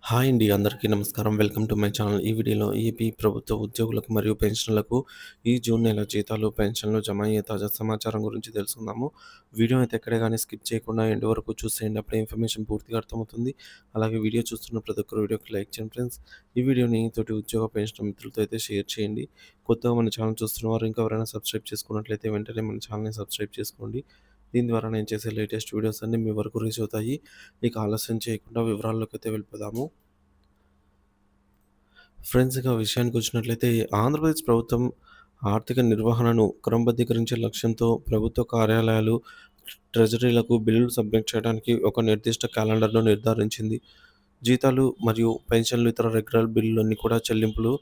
Hi అండి. అందరికీ నమస్కారం. Welcome to my channel. ఈ వీడియోలో ఏపీ ప్రభుత్వ ఉద్యోగులకు మరియు పెన్షనర్లకు ఈ జూన్ నెల జీతాలు, పెన్షన్లు జమ అయ్యే తాజా సమాచారం గురించి తెలుసుకుందాము. వీడియో అయితే ఎక్కడ గాని స్కిప్ చేయకుండా ఎండ్ వరకు చూసేయండి. అప్పుడే ఇన్ఫర్మేషన్ పూర్తిగా అర్థమవుతుంది. అలాగే వీడియో చూస్తున్న ప్రతి ఒక్కరు వీడియోకి లైక్ చేయండి ఫ్రెండ్స్. ఈ వీడియోని తోటి ఉద్యోగ పెన్షన్ మిత్రులతో అయితే షేర్ చేయండి. కొత్తగా మన ఛానల్ చూస్తున్న వారు ఇంకా ఎవరైనా సబ్స్క్రైబ్ చేసుకున్నట్లయితే వెంటనే మన ఛానల్‌ని సబ్స్క్రైబ్ చేసుకోండి. దీని ద్వారా నేను చేసే లేటెస్ట్ వీడియోస్ అన్నీ మీ వరకు రీచ్ అవుతాయి. ఇక ఆలస్యం చేయకుండా వివరాల్లోకైతే వెళ్ళిపోదాము. ఫ్రెండ్స్ ఇక విషయానికి వచ్చినట్లయితే ఆంధ్రప్రదేశ్ ప్రభుత్వం ఆర్థిక నిర్వహణను క్రమబద్ధీకరించే లక్ష్యంతో ప్రభుత్వ కార్యాలయాలు, ట్రెజరీలకు బిల్లులు సబ్మిట్ చేయడానికి ఒక నిర్దిష్ట క్యాలెండర్‌ను నిర్ధారించింది. జీతాలు మరియు పెన్షన్లు ఇతర రెగ్యులర్ బిల్లులన్నీ కూడా చెల్లింపులు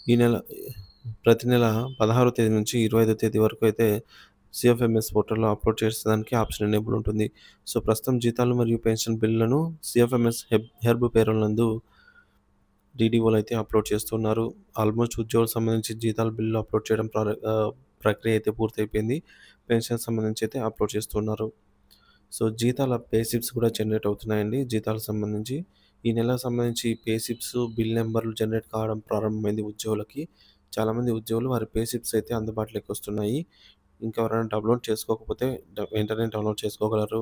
ఈ నెల ప్రతి నెల 16వ తేదీ నుంచి 25వ తేదీ వరకు అయితే సీఎఫ్ఎంఎస్ పోర్టల్‌లో అప్‌లోడ్ చేసేదానికి ఆప్షన్ ఎనేబుల్ ఉంటుంది. సో, ప్రస్తుతం జీతాలు మరియు పెన్షన్ బిల్లులను సీఎఫ్ఎంఎస్ హెర్బ్ పేరోల్ నందు డీడీఓలైతే అప్‌లోడ్ చేస్తున్నారు. ఆల్మోస్ట్ ఉద్యోగులకు సంబంధించి జీతాల బిల్లులు అప్‌లోడ్ చేయడం ప్రక్రియ అయితే పూర్తయిపోయింది. పెన్షన్‌కి సంబంధించి అయితే అప్‌లోడ్ చేస్తున్నారు. సో, జీతాల పే స్లిప్స్ కూడా జనరేట్ అవుతున్నాయండి. జీతాలకు సంబంధించి ఈ నెలకు సంబంధించి పే స్లిప్స్, బిల్ నంబర్‌లు జనరేట్ కావడం ప్రారంభమైంది ఉద్యోగులకి. చాలామంది ఉద్యోగులు వారి పే స్లిప్స్ అయితే అందుబాటులోకి వస్తున్నాయి. ఇంకా ఎవరైనా డౌన్‌లోడ్ చేసుకోకపోతే వెంటనే డౌన్‌లోడ్ చేసుకోగలరు.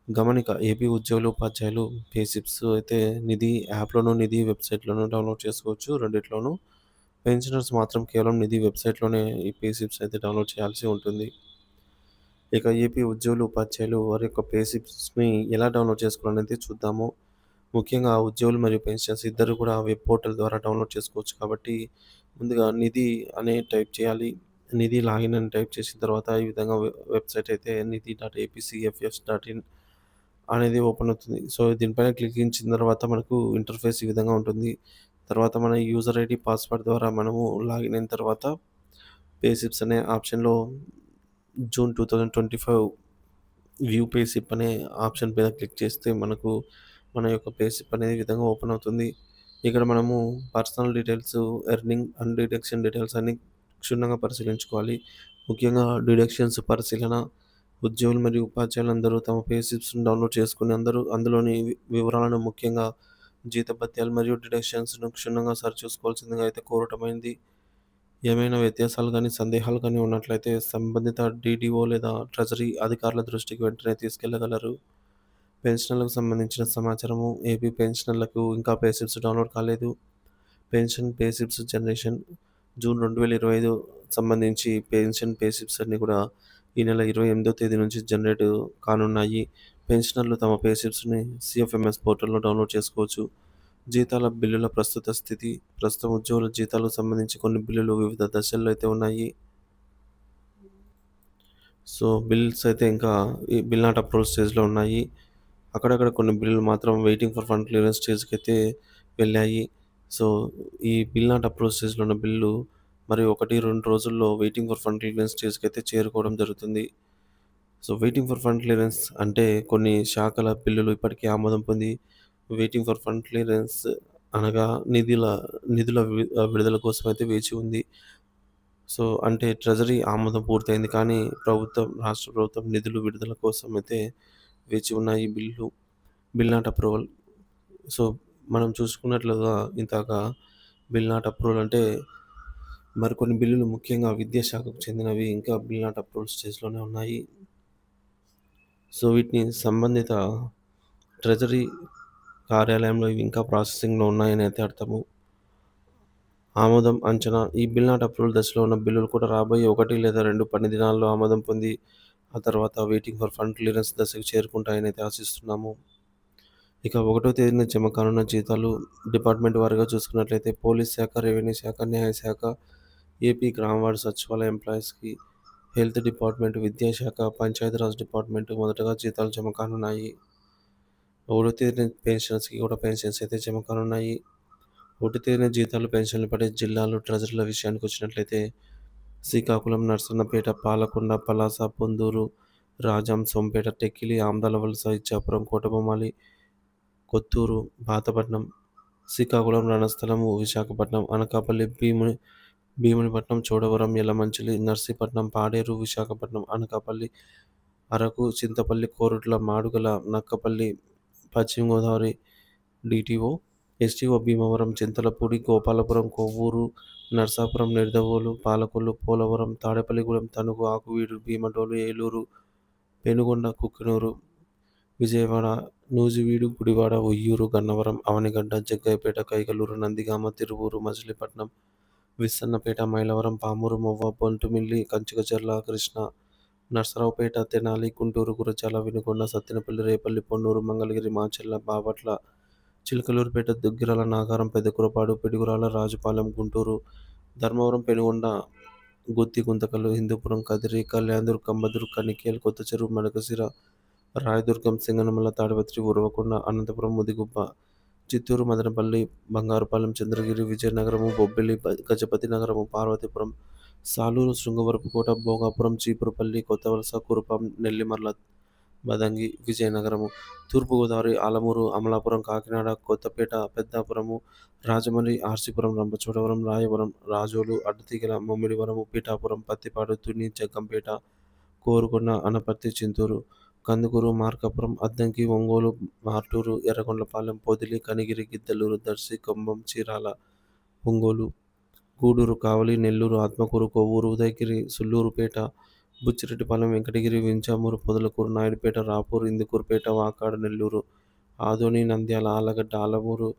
గమనిక ఏపీ ఉద్యోగులు, ఉపాధ్యాయులు పే స్లిప్స్ అయితే నిధి యాప్‌లోను, నిధి వెబ్‌సైట్‌లోను డౌన్‌లోడ్ చేసుకోవచ్చు రెండిట్లోనూ. పెన్షనర్స్ మాత్రం కేవలం నిధి వెబ్‌సైట్‌లోనే ఈ పే స్లిప్స్ అయితే డౌన్‌లోడ్ చేయాల్సి ఉంటుంది. ఇక ఏపీ ఉద్యోగులు, ఉపాధ్యాయులు వారి యొక్క పే స్లిప్స్‌ని ఎలా డౌన్‌లోడ్ చేసుకోవాలనేది చూద్దాము. ముఖ్యంగా ఉద్యోగులు మరియు పెన్షనర్స్ ఇద్దరు కూడా వెబ్ పోర్టల్ ద్వారా డౌన్‌లోడ్ చేసుకోవచ్చు కాబట్టి ముందుగా నిధి అని టైప్ చేయాలి. నిధి లాగిన్ అని టైప్ చేసిన తర్వాత ఈ విధంగా వెబ్‌సైట్ అయితే nithi.apcfs.in అనేది ఓపెన్ అవుతుంది. సో, దీనిపైన క్లికించిన తర్వాత మనకు ఇంటర్ఫేస్ ఈ విధంగా ఉంటుంది. తర్వాత మన యూజర్ ఐడీ, పాస్వర్డ్ ద్వారా మనము లాగిన్ అయిన తర్వాత పే స్లిప్స్ అనే ఆప్షన్‌లో జూన్ 2025 వ్యూ పే స్లిప్ అనే ఆప్షన్ మీద క్లిక్ చేస్తే మనకు మన యొక్క పే స్లిప్ అనేది ఈ విధంగా ఓపెన్ అవుతుంది. ఇక్కడ మనము personal details, earning and deduction details అన్నీ క్షుణ్ణంగా పరిశీలించుకోవాలి. ముఖ్యంగా డిడక్షన్స్ పరిశీలన ఉద్యోగులు మరియు ఉపాధ్యాయులందరూ తమ పే స్లిప్స్‌ని డౌన్‌లోడ్ చేసుకొని అందులోని వివరాలను ముఖ్యంగా జీతభత్యాలు మరియు డిడక్షన్స్‌ను క్షుణ్ణంగా సరిచూసుకోవాల్సిందిగా అయితే కోరటమైంది. ఏమైనా వ్యత్యాసాలు గానీ, సందేహాలు గానీ ఉన్నట్లయితే సంబంధిత డీడీఓ లేదా ట్రెజరీ అధికారుల దృష్టికి వెంటనే తీసుకెళ్లగలరు. పెన్షనర్లకు సంబంధించిన సమాచారము ఏపీ పెన్షనర్లకు ఇంకా పే స్లిప్స్ డౌన్‌లోడ్ కాలేదు. Pension pay slips generation June 2025 సంబంధించి పెన్షన్ పే స్లిప్స్ అన్నీ కూడా ఈ నెల 28వ తేదీ నుంచి జనరేట్ కానున్నాయి. పెన్షనర్లు తమ పే స్లిప్స్‌ని సీఎఫ్ఎంఎస్ పోర్టల్‌లో డౌన్‌లోడ్ చేసుకోవచ్చు. జీతాల బిల్లుల ప్రస్తుత స్థితి ప్రస్తుతం ఉద్యోగుల జీతాలకు సంబంధించి కొన్ని బిల్లులు వివిధ దశల్లో అయితే ఉన్నాయి. సో, బిల్స్ అయితే ఇంకా ఈ బిల్ నాట్ అప్రూవల్ స్టేజ్‌లో ఉన్నాయి. అక్కడక్కడ కొన్ని బిల్లులు మాత్రం వెయిటింగ్ ఫర్ ఫండ్ క్లియరెన్స్ స్టేజ్‌కైతే వెళ్ళాయి. సో, ఈ బిల్ నాట్ అప్రూవల్ స్టేజ్‌లో ఉన్న బిల్లు మరి 1, 2 రోజుల్లో వెయిటింగ్ ఫర్ ఫండ్ క్లియరెన్స్ స్టేజ్‌కైతే చేరుకోవడం జరుగుతుంది. So, waiting for fund clearance అంటే కొన్ని శాఖల బిల్లులు ఇప్పటికే ఆమోదం పొంది వెయిటింగ్ ఫర్ ఫండ్ క్లియరెన్స్ అనగా నిధుల విడుదల కోసం అయితే వేచి ఉంది. సో, అంటే ట్రెజరీ ఆమోదం పూర్తయింది. కానీ రాష్ట్ర ప్రభుత్వం నిధులు విడుదల కోసం అయితే వేచి ఉన్న ఈ బిల్ నాట్ అప్రూవల్. సో, మనం చూసుకున్నట్లుగా ఇందాక బిల్ నాట్ అప్రూవల్ అంటే మరికొన్ని బిల్లులు ముఖ్యంగా విద్యాశాఖకు చెందినవి ఇంకా బిల్ నాట్ అప్రూవల్ స్టేజ్‌లోనే ఉన్నాయి. సో, వీటిని సంబంధిత ట్రెజరీ కార్యాలయంలో ఇవి ఇంకా ప్రాసెసింగ్‌లో ఉన్నాయని అయితే అర్థము. ఆమోదం అంచనా ఈ బిల్ నాట్ అప్రూవల్ దశలో ఉన్న బిల్లులు కూడా రాబోయే 1 లేదా 2 పని దినాల్లో ఆమోదం పొంది, ఆ తర్వాత వెయిటింగ్ ఫర్ ఫండ్ క్లియరెన్స్ దశకు చేరుకుంటాయని అయితే ఆశిస్తున్నాము. ఇక 1వ తేదీన జమ కానున్న జీతాలు డిపార్ట్‌మెంట్ వారీగా చూసుకున్నట్లయితే పోలీస్ శాఖ, రెవెన్యూ శాఖ, న్యాయశాఖ, ఏపీ గ్రామ వార్డు సచివాలయ ఎంప్లాయీస్‌కి, హెల్త్ డిపార్ట్‌మెంట్, విద్యాశాఖ, పంచాయతీరాజ్ డిపార్ట్‌మెంట్ మొదటగా జీతాలు జమ కానున్నాయి. 1వ తేదీన పెన్షనర్స్‌కి కూడా పెన్షన్స్ అయితే జమ కానున్నాయి. 1 తేదీన జీతాలు, పెన్షన్లు పడే జిల్లాలు, ట్రెజరీల విషయానికొచ్చినట్లయితే శ్రీకాకుళం, నర్సన్నపేట, పాలకొండ, పలాస, పొందూరు, రాజాం, సోంపేట, టెక్కిలి, ఆమదాలవలస, ఇచ్చాపురం, కోటబొమ్మాళి, కొత్తూరు, పాతపట్నం, శ్రీకాకుళం, రణస్థలము, విశాఖపట్నం, అనకాపల్లి, భీమునిపట్నం, చోడవరం, యలమంచిలి, నర్సీపట్నం, పాడేరు, విశాఖపట్నం, అనకాపల్లి, అరకు, చింతపల్లి, కోరుట్ల, మాడుగుల, నక్కపల్లి, పశ్చిమ గోదావరి, డిటిఓ, ఎస్టీఓ భీమవరం, చింతలపూడి, గోపాలపురం, కొవ్వూరు, నర్సాపురం, నిడదవోలు, పాలకొల్లు, పోలవరం, తాడేపల్లిగూడెం, తణుకు, ఆకువీడు, భీమడోలు, ఏలూరు, పెనుగొండ, కుక్కునూరు, విజయవాడ, నూజివీడు, గుడివాడ, ఉయ్యూరు, గన్నవరం, అవనిగడ్డ, జగ్గయ్యపేట, కైకలూరు, నందిగామ, తిరువూరు, మచిలీపట్నం, విస్సన్నపేట, మైలవరం, పామూరు, మొవ్వ, బొంటుమిల్లి, కంచికచర్ల, కృష్ణా, నర్సరావుపేట, తెనాలి, గుంటూరు, గురజాల, వినుకొండ, సత్తెనపల్లి, రేపల్లి, పొన్నూరు, మంగళగిరి, మాచర్ల, బాపట్ల, చిలకలూరిపేట, దుగ్గిరాల, నాగారం, పెద్దకురపాడు, పిడుగురాళ్ల, రాజుపాలెం, గుంటూరు, ధర్మవరం, పెనుగొండ, గుత్తి, గుంతకల్లు, హిందూపురం, కదిరి, కళ్యాణదుర్గ్, కంబదుర్గ్, కనికేల్, కొత్తచెరువు, మడకశిర, రాయదుర్గం, సింగనమల, తాడిపత్రి, ఉరవకొండ, అనంతపురం, ముదిగుబ్బ, చిత్తూరు, మదనపల్లి, బంగారుపాలెం, చంద్రగిరి, విజయనగరము, బొబ్బిలి, గజపతి నగరము, పార్వతీపురం, సాలూరు, శృంగవరపుకోట, భోగాపురం, చీపురుపల్లి, కొత్తవలస, కురుపాం, నెల్లిమర్ల, బదంగి, విజయనగరము, తూర్పుగోదావరి, ఆలమూరు, అమలాపురం, కాకినాడ, కొత్తపేట, పెద్దాపురము, రాజమండ్రి, ఆర్సీపురం, రంపచోడవరం, రాయవరం, రాజోలు, అడ్డతీగల, ముమ్మిడివరము, పిఠాపురం, పత్తిపాడు, తుని, జగ్గంపేట, కోరుకొండ, అనపర్తి, చింతూరు, కందుకూరు, మార్కాపురం, అద్దంకి, ఒంగోలు, మార్టూరు, ఎర్రగొండపాలెం, పొదిలి, కనిగిరి, గిద్దలూరు, దర్శి, కంభం, చీరాల, ఒంగోలు, గూడూరు, కావలి, నెల్లూరు, ఆత్మకూరు, కొవ్వూరు, ఉదయగిరి, సుళ్లూరుపేట, బుచ్చిరెడ్డిపాలెం, వెంకటగిరి, వింజమూరు, పొదలకూరు, నాయుడుపేట, రాపూర్, ఇందుకూరుపేట, వాకాడు, నెల్లూరు, ఆదోని, నంద్యాల, ఆళ్లగడ్డ, ఆలమూరు,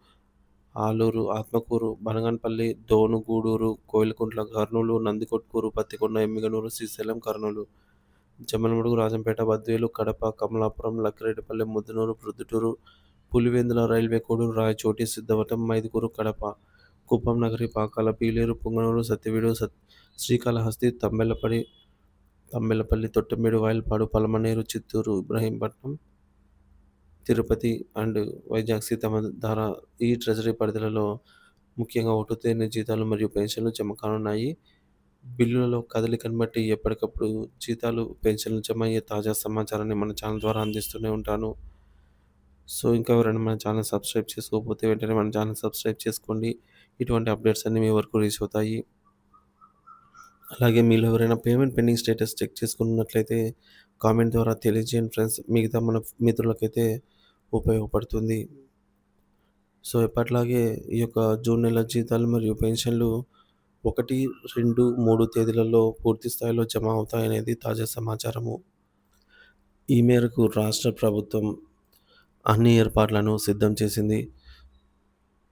ఆలూరు, ఆత్మకూరు, బనగానపల్లి, దోను, గూడూరు, కోయిలకుంట్ల, కర్నూలు, నందికొట్కూరు, పత్తికొండ, ఎమ్మిగనూరు, శ్రీశైలం, కర్నూలు, జమ్మలమడుగు, రాజంపేట, బద్వేలు, కడప, కమలాపురం, లక్కిరెడ్డిపల్లి, ముద్దనూరు, ప్రొద్దుటూరు, పులివెందుల, రైల్వే కోడూరు, రాయచోటి, సిద్ధవటం, మైదుకూరు, కడప, కుప్పం నగరి, పాకాల, పీలేరు, పుంగనూరు, సత్యవేడు, శ్రీకాళహస్తి, తంబెలపల్లి, తొట్టంబేడు, వాయల్పాడు, పలమనేరు, చిత్తూరు, ఇబ్రహీంపట్నం, తిరుపతి అండ్ వైజాగ్, సీతమ్మధార ఈ ట్రెజరీ పరిధిలో ముఖ్యంగా ఒకటో తేదీన జీతాలు మరియు పెన్షన్లు జమ కానున్నాయి. బిల్లులలో కదలికను బట్టి ఎప్పటికప్పుడు జీతాలు, పెన్షన్లు జమ అయ్యే తాజా సమాచారాన్ని మన ఛానల్ ద్వారా అందిస్తూనే ఉంటాను. సో, ఇంకా ఎవరైనా మన ఛానల్ సబ్స్క్రైబ్ చేసుకోకపోతే వెంటనే మన ఛానల్ సబ్స్క్రైబ్ చేసుకోండి. ఇటువంటి అప్డేట్స్ అన్నీ మీ వరకు రీచ్ అవుతాయి. అలాగే మీలో ఎవరైనా పేమెంట్ పెండింగ్ స్టేటస్ చెక్ చేసుకున్నట్లయితే కామెంట్ ద్వారా తెలియజేయండి ఫ్రెండ్స్. మిగతా మన మిత్రులకైతే ఉపయోగపడుతుంది. సో, ఎప్పటిలాగే ఈ యొక్క జూన్ నెల జీతాలు మరియు పెన్షన్లు 1, 2, 3 తేదీలలో పూర్తి స్థాయిలో జమ అవుతాయనేది తాజా సమాచారము. ఈ మేరకు రాష్ట్ర ప్రభుత్వం అన్ని ఏర్పాట్లను సిద్ధం చేసింది.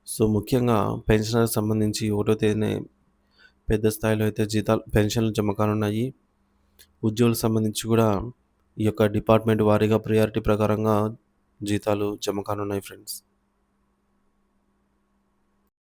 సో, ముఖ్యంగా పెన్షనర్‌కి సంబంధించి ఒకటో తేదీనే పెద్ద స్థాయిలో అయితే పెన్షన్లు జమ కానున్నాయి. ఉద్యోగులకు సంబంధించి కూడా ఈ యొక్క డిపార్ట్‌మెంట్ వారీగా ప్రియారిటీ ప్రకారంగా జీతాలు జమ కానున్నాయి ఫ్రెండ్స్.